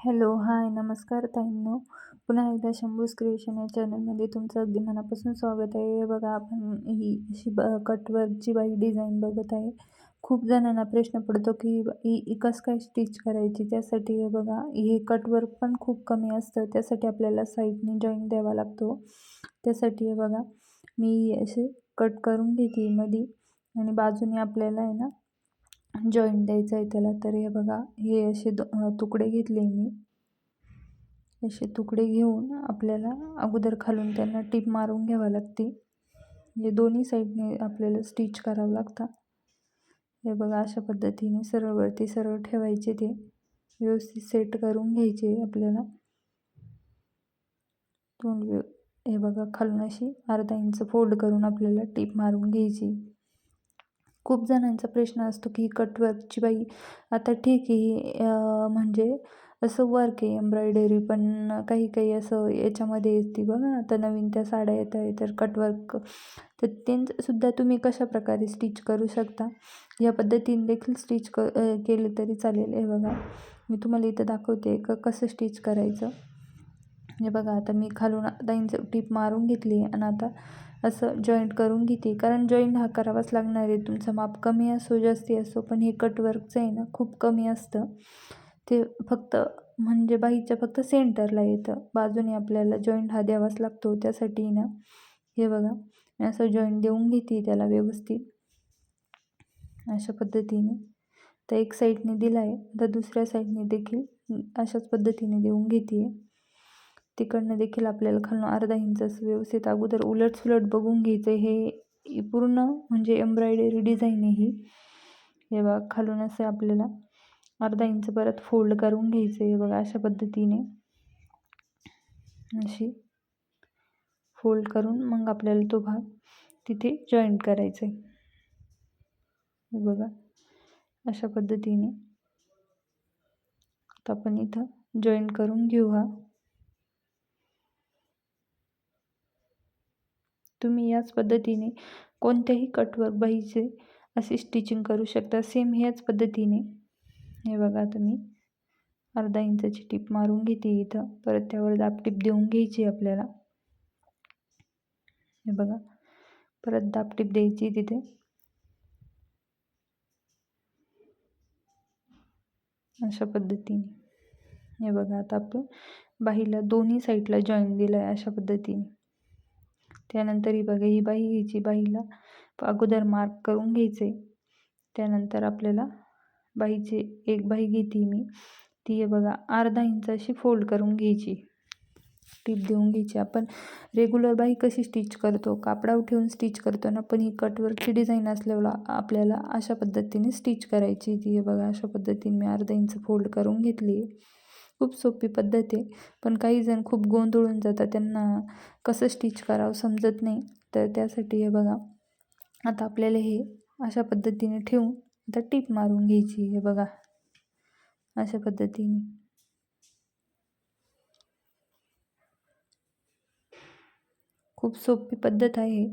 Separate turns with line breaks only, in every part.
Hello, हाय, नमस्कार ताईंनो. पुन्हा एकदा शंभूज क्रिएशन या चॅनलमध्ये तुमचं अगदी मनापासून स्वागत आहे. हे बघा, आपण ही अशी कटवर्कची बाही डिझाईन बघत आहे. खूप जणांना प्रश्न पडतो की ही कसं काय स्टिच करायची. त्यासाठी हे बघा, हे कटवर्क पण खूप कमी असतं. त्यासाठी आपल्याला साईडने जॉईंट द्यावा लागतो. त्यासाठी हे बघा, मी असे कट करून घेते मध्ये आणि बाजूने आपल्याला आहे ना जॉईंट द्यायचं आहे त्याला. तर हे बघा, हे असे तुकडे घेतले मी. असे तुकडे घेऊन आपल्याला अगोदर खालून त्यांना टीप मारून घ्यावी लागते. म्हणजे दोन्ही साईडने आपल्याला स्टिच करावं लागतं. हे बघा, अशा पद्धतीने सरळवरती सरळ ठेवायचे, ते व्यवस्थित सेट करून घ्यायचे आपल्याला. हे बघा, खालून अशी अर्धा इंच फोल्ड करून आपल्याला टीप मारून घ्यायची. खूप जणांचा प्रश्न असतो की कटवर्कची बाई आता ठीक आहे, म्हणजे असं वर्क आहे एम्ब्रॉयडरी, पण काही काही असं याच्यामध्ये येते बघा, आता नवीन त्या साड्या येत आहे तर कटवर्क, तर त्यांचंसुद्धा तुम्ही कशाप्रकारे स्टिच करू शकता. या पद्धतीने देखील स्टिच केले तरी चालेल. हे बघा, मी तुम्हाला इथं दाखवते कसं स्टिच करायचं. हे बघा, आता मी खालून अर्धा इंच टीप मारून घेतली आणि आता असं जॉईंट करून घेते, कारण जॉईंट हा करावाच लागणार आहे. तुमचं माप कमी असो जास्ती असो, पण हे कटवर्कचं आहे ना खूप कमी असतं. ते फक्त म्हणजे बाहीच्या फक्त सेंटरला येतं. बाजूने आपल्याला जॉईंट हा द्यावाच लागतो. त्यासाठी ना हे बघा, मी असं जॉईंट देऊन घेते त्याला व्यवस्थित अशा पद्धतीने. तर एक साईडने दिला आहे, तर दुसऱ्या साईडने देखील अशाच पद्धतीने देऊन घेते. तिकडनं देखील आपल्याला खालून अर्धा इंच असं व्यवस्थित अगोदर उलटसुलट बघून घ्यायचं. हे पूर्ण म्हणजे एम्ब्रॉयडरी डिझाईन आहे ही. हे बघा, खालून असं आपल्याला अर्धा इंच परत फोल्ड करून घ्यायचं. हे बघा, अशा पद्धतीने अशी फोल्ड करून मग आपल्याला तो भाग तिथे जॉईंट करायचा आहे. हे बघा, अशा पद्धतीने आता आपण इथं जॉईंट करून घेऊ. हा तुम्ही याच पद्धतीने कोणत्याही कटवर्क बाहीचे असे स्टिचिंग करू शकता, सेम ह्याच पद्धतीने. हे बघा, आता मी अर्धा इंचाची टीप मारून घेते इथं, परत त्यावर दाबटीप देऊन घ्यायची आपल्याला. हे बघा, परत दाबटीप द्यायची तिथे. अशा पद्धतीने हे बघा, आता आपण बाहीला दोन्ही साईडला जॉईंट दिला आहे अशा पद्धतीने. त्यानंतर ही बघा, ही बाही घ्यायची, बाहीला अगोदर मार्क करून घ्यायचे. त्यानंतर आपल्याला बाहीची एक बाही घेते मी, ती हे बघा अर्धा इंच अशी फोल्ड करून घ्यायची, टीप देऊन घ्यायची. आपण रेग्युलर बाही कशी स्टिच करतो, कापडावर ठेवून स्टिच करतो ना, पण ही कटवर्कची डिझाईन असल्यावर आपल्याला अशा पद्धतीने स्टिच करायची. ती हे बघा, अशा पद्धतीने मी अर्धा इंच फोल्ड करून घेतली. खूप सोपी पद्धत आहे, पण काही जण खूप गोंधळून जातात, त्यांना कसं स्टिच करावं समजत नाही. तर त्यासाठी हे बघा, आता आपल्याला हे अशा पद्धतीने ठेवून आता टीप मारून घ्यायची. हे बघा, अशा पद्धतीने. खूप सोपी पद्धत आहे.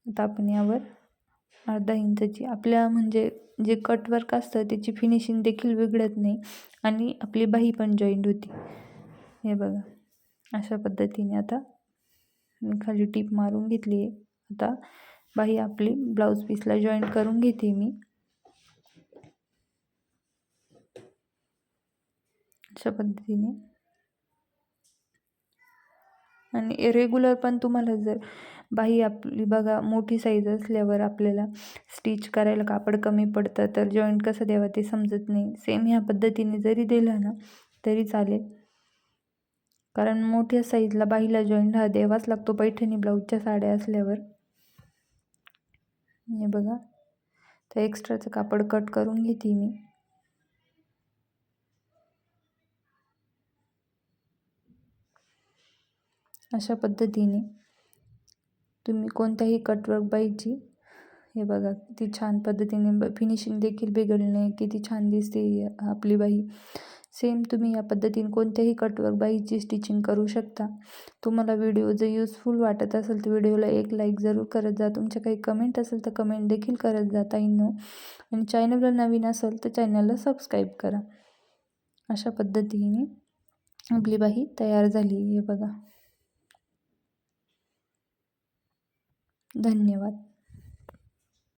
आता आपण यावर अर्धा इंचची आपल्या म्हणजे जे कटवर्क असतं त्याची फिनिशिंग देखील बिघडत नाही आणि आपली बाही पण जॉईंट होती. हे बघा, अशा पद्धतीने आता मी खाली टीप मारून घेतली आहे. आता बाही आपली ब्लाऊज पीसला जॉईंट करून घेते मी अशा पद्धतीने. आणि रेग्युलर पण तुम्हाला जर बाही आपली बघा मोठी साईज असल्यावर आपल्याला स्टिच करायला कापड कमी पडतं, तर जॉईंट कसं द्यावं ते समजत नाही. सेम ह्या पद्धतीने जरी दिलं ना तरी चालेल, कारण मोठ्या साईजला बाहीला जॉईंट हा द्यावाच लागतो पैठणी ब्लाऊजच्या साड्या असल्यावर. हे बघा, तर एक्स्ट्राचं कापड कट करून घेते मी. अशा पद्धतीने तुम्ही कोणत्याही कटवर्क बाहीची हे बघा किती छान पद्धतीने फिनिशिंग देखील बिघडणे, किती छान दिसते आपली बाही. सेम तुम्ही या पद्धतीने कोणत्याही कटवर्क बाहीची स्टिचिंग करू शकता. तुम्हाला व्हिडिओ जर युजफुल वाटत असेल तर व्हिडिओला एक लाईक जरूर करत जा. तुमच्या काही कमेंट असेल तर कमेंट देखील करत जा ताईंनो. आणि चॅनलला नवीन असेल तर चॅनलला सबस्क्राईब करा. अशा पद्धतीने आपली बाही तयार झाली आहे बघा. धन्यवाद.